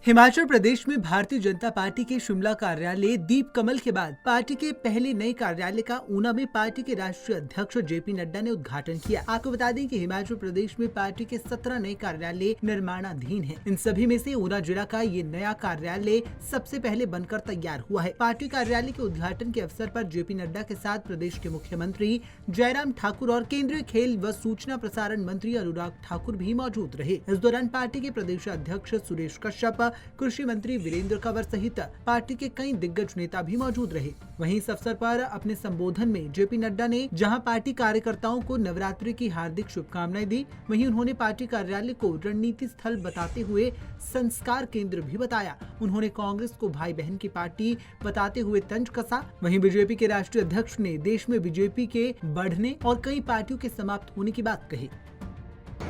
हिमाचल प्रदेश में भारतीय जनता पार्टी के शिमला कार्यालय दीप कमल के बाद पार्टी के पहले नए कार्यालय का ऊना में पार्टी के राष्ट्रीय अध्यक्ष जेपी नड्डा ने उद्घाटन किया। आपको बता दें कि हिमाचल प्रदेश में पार्टी के 17 नए कार्यालय निर्माणाधीन हैं। इन सभी में से ऊना जिला का ये नया कार्यालय सबसे पहले बनकर तैयार हुआ है। पार्टी कार्यालय के उद्घाटन के अवसर पर जेपी नड्डा के साथ प्रदेश के मुख्यमंत्री जयराम ठाकुर और केंद्रीय खेल व सूचना प्रसारण मंत्री अनुराग ठाकुर भी मौजूद रहे। इस दौरान पार्टी के प्रदेश अध्यक्ष सुरेश कश्यप, कृषि मंत्री वीरेंद्र कंवर सहित पार्टी के कई दिग्गज नेता भी मौजूद रहे। वहीं इस अवसर पर अपने संबोधन में जेपी नड्डा ने जहां पार्टी कार्यकर्ताओं को नवरात्रि की हार्दिक शुभकामनाएं दी, वहीं उन्होंने पार्टी कार्यालय को रणनीति स्थल बताते हुए संस्कार केंद्र भी बताया। उन्होंने कांग्रेस को भाई बहन की पार्टी बताते हुए तंज कसा। वहीं बीजेपी के राष्ट्रीय अध्यक्ष ने देश में बीजेपी के बढ़ने और कई पार्टियों के समाप्त होने की बात कही।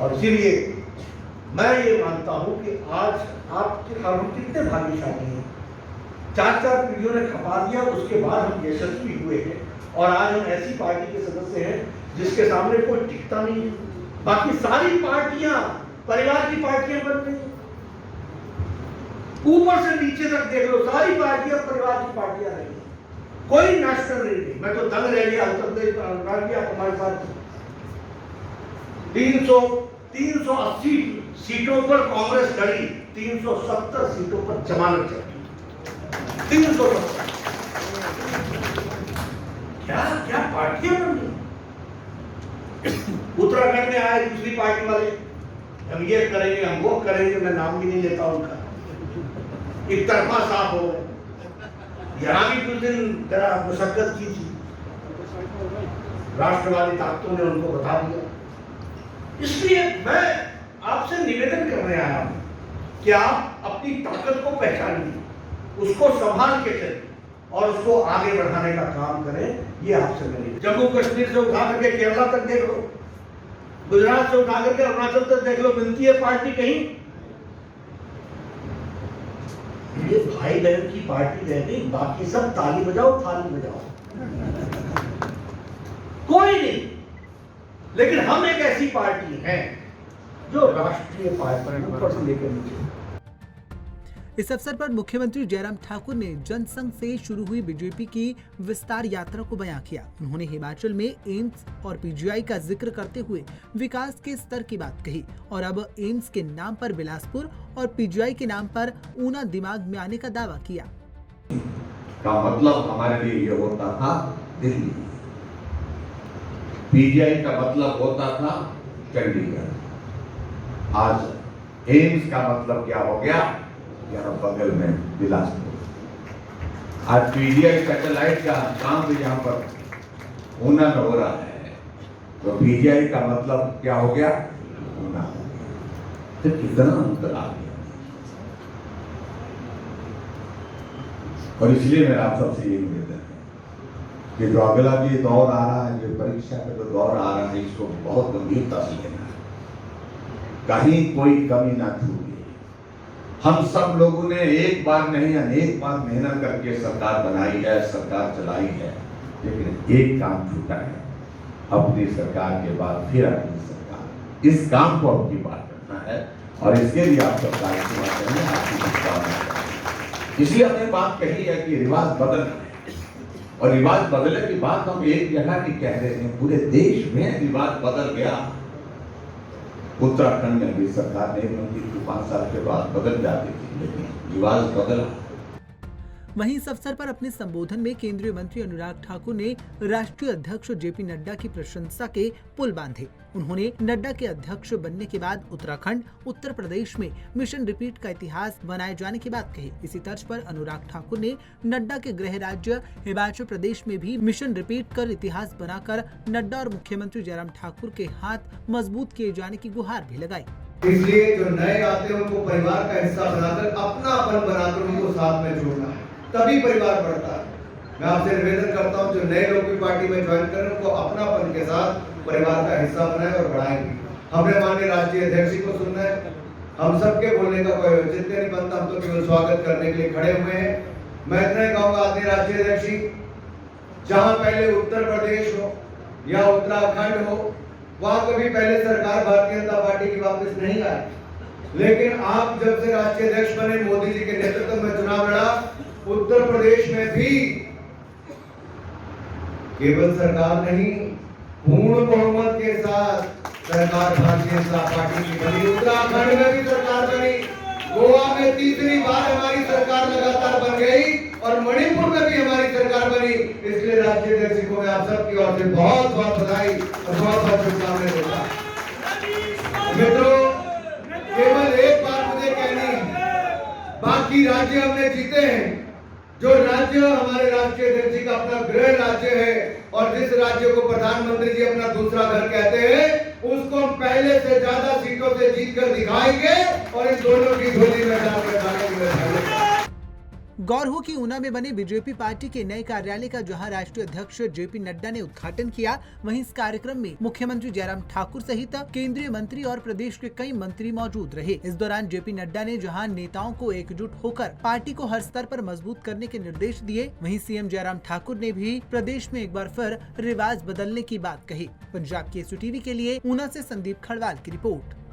और इसीलिए मैं ये मानता हूँ कि आज हम कितने भाग्यशाली हैं। 4 पीढ़ियों ने खपा दिया, उसके बाद हम यशस्वी हुए हैं और आज हम ऐसी पार्टी के सदस्य हैं जिसके सामने कोई टिकता नहीं है। बाकी सारी पार्टियां परिवार की पार्टियां बन गई, ऊपर से नीचे तक देख लो, सारी पार्टियां परिवार की पार्टियां रही, कोई नेशनल नहीं। मैं तो दंग रह गया उत्तर प्रदेश हमारे साथ 380 सीटों पर कांग्रेस लड़ी, 370 सीटों पर जमानत चली। 370 क्या पार्टियां बन गई। उत्तराखंड में आए दूसरी पार्टी वाले, हम ये करेंगे हम वो करेंगे, मैं नाम भी नहीं लेता उनका, एक तरफा साफ हो गए। यहां भी कुछ दिन जरा मुशक्कत की थी, राष्ट्रवादी ताकतों ने उनको बता दिया। इसलिए मैं आपसे निवेदन करने आया हूं कि आप अपनी ताकत को पहचानिए, उसको संभाल के चलें और उसको आगे बढ़ाने का काम करें। ये आपसे मेरी, जम्मू कश्मीर से उठा करके केरला तक देख लो, गुजरात से उठा करके अरुणाचल तक देख लो, मिलती है पार्टी कहीं? ये भाई बहन की पार्टी रह गई, बाकी सब ताली बजाओ थाली बजाओ, कोई नहीं। लेकिन हम एक ऐसी पार्टी है जो राष्ट्रीय पार्टी ऊपर से लेकर नीचे। इस अवसर पर मुख्यमंत्री जयराम ठाकुर ने जनसंघ से शुरू हुई बीजेपी की विस्तार यात्रा को बयां किया। उन्होंने हिमाचल में एम्स और पीजीआई का जिक्र करते हुए विकास के स्तर की बात कही और अब एम्स के नाम पर बिलासपुर और पीजीआई के नाम पर ऊना दिमाग में आने का दावा किया। का मतलब हमारे लिए ये होता था दिल्ली, पीजीआई का मतलब होता था चंडीगढ़। आज एम्स का मतलब क्या हो गया? यहाँ बगल में बिलासपुर। आज पीजीआई सैटेलाइट का काम भी यहाँ पर ऊना में हो रहा है, तो पीजीआई का मतलब क्या हो गया? ऊना। तो कितना अंतर आ गया। और इसलिए मेरा आप सबसे ये निवेदन है कि जो अगला भी दौर आ रहा है, जो परीक्षा का जो दौर आ रहा है, इसको बहुत गंभीरता से लेना है, कहीं कोई कमी ना छूटे। हम सब लोगों ने एक बार नहीं अनेक बार मेहनत करके सरकार बनाई है, सरकार चलाई है, लेकिन एक काम छूटा है, अपनी सरकार के बाद फिर अपनी सरकार। इस काम को अपनी बात करना है और इसके लिए आप सरकार की बात करें, आपकी शुभकामनाएं। इसलिए हमने बात कही है कि रिवाज बदलना है, और रिवाज बदलने की बात हम एक जगह की कह रहे हैं, पूरे देश में रिवाज बदल गया। उत्तराखंड में भी सरकार नहीं बनती थी, 5 साल के बाद बदल जाती थी, लेकिन रिवाज बदला। वहीं इस अवसर पर अपने संबोधन में केंद्रीय मंत्री अनुराग ठाकुर ने राष्ट्रीय अध्यक्ष जेपी नड्डा की प्रशंसा के पुल बांधे। उन्होंने नड्डा के अध्यक्ष बनने के बाद उत्तराखंड, उत्तर प्रदेश में मिशन रिपीट का इतिहास बनाए जाने की बात कही। इसी तर्ज पर अनुराग ठाकुर ने नड्डा के गृह राज्य हिमाचल प्रदेश में भी मिशन रिपीट कर इतिहास बनाकर नड्डा और मुख्यमंत्री जयराम ठाकुर के हाथ मजबूत किए जाने की गुहार भी लगाई। इसलिए जो नए आते हैं उनको परिवार का हिस्सा बनाकर, अपनापन बनाकर उनको साथ में जोड़ना है, तभी परिवार बढ़ता है। मैं आपसे निवेदन करता हूं, जो नए लोग भी पार्टी में ज्वाइन कर रहे हैं उनको अपनापन के साथ परिवार का हिस्सा बनाए और बढ़ाएंगे। हमने माननीय राष्ट्रीय अध्यक्ष जी को सुनना है, हम सबके बोलने का कोई औचित्य नहीं बनता, हम तो केवल स्वागत करने के लिए खड़े हुए हैं। मैं इतना ही कहूँगा, आदरणीय राष्ट्रीय अध्यक्ष जी, जहाँ पहले उत्तर प्रदेश हो या उत्तराखंड हो, वहाँ कभी पहले सरकार भारतीय जनता पार्टी की वापस नहीं आई। लेकिन आप जब से राष्ट्रीय अध्यक्ष बने, मोदी जी के नेतृत्व में चुनाव लड़ा, उत्तर प्रदेश में भी केवल सरकार नहीं, पूर्ण बहुमत के साथ सरकार भारतीय जनता पार्टी की बनी। उत्तराखंड में भी सरकार बनी, गोवा में तीसरी बार हमारी सरकार लगातार बन गई और मणिपुर में भी हमारी सरकार बनी। इसलिए राष्ट्रीय अध्यक्ष को मैं आप सबकी ओर से बहुत बहुत बधाई और बहुत बहुत शुभकामनाएं देता हूं। मित्रों, केवल एक बात मुझे कहनी है, बाकी राज्य हमने जीते हैं। जो राज्य हमारे राष्ट्रीय अध्यक्ष जी का अपना गृह राज्य है और जिस राज्य को प्रधानमंत्री जी अपना दूसरा घर कहते हैं, उसको हम पहले से ज्यादा सीटों से जीतकर दिखाएंगे और इन दोनों की झोली में डालकर डालेंगे। गौर हो कि ऊना में बने बीजेपी पार्टी के नए कार्यालय का जहां राष्ट्रीय अध्यक्ष जेपी नड्डा ने उद्घाटन किया, वहीं इस कार्यक्रम में मुख्यमंत्री जयराम ठाकुर सहित केंद्रीय मंत्री और प्रदेश के कई मंत्री मौजूद रहे। इस दौरान जेपी नड्डा ने जहां नेताओं को एकजुट होकर पार्टी को हर स्तर पर मजबूत करने के निर्देश दिए, वहीं सीएम जयराम ठाकुर ने भी प्रदेश में एक बार फिर रिवाज बदलने की बात कही। पंजाब केसरी टीवी के लिए ऊना से संदीप खड़वाल की रिपोर्ट।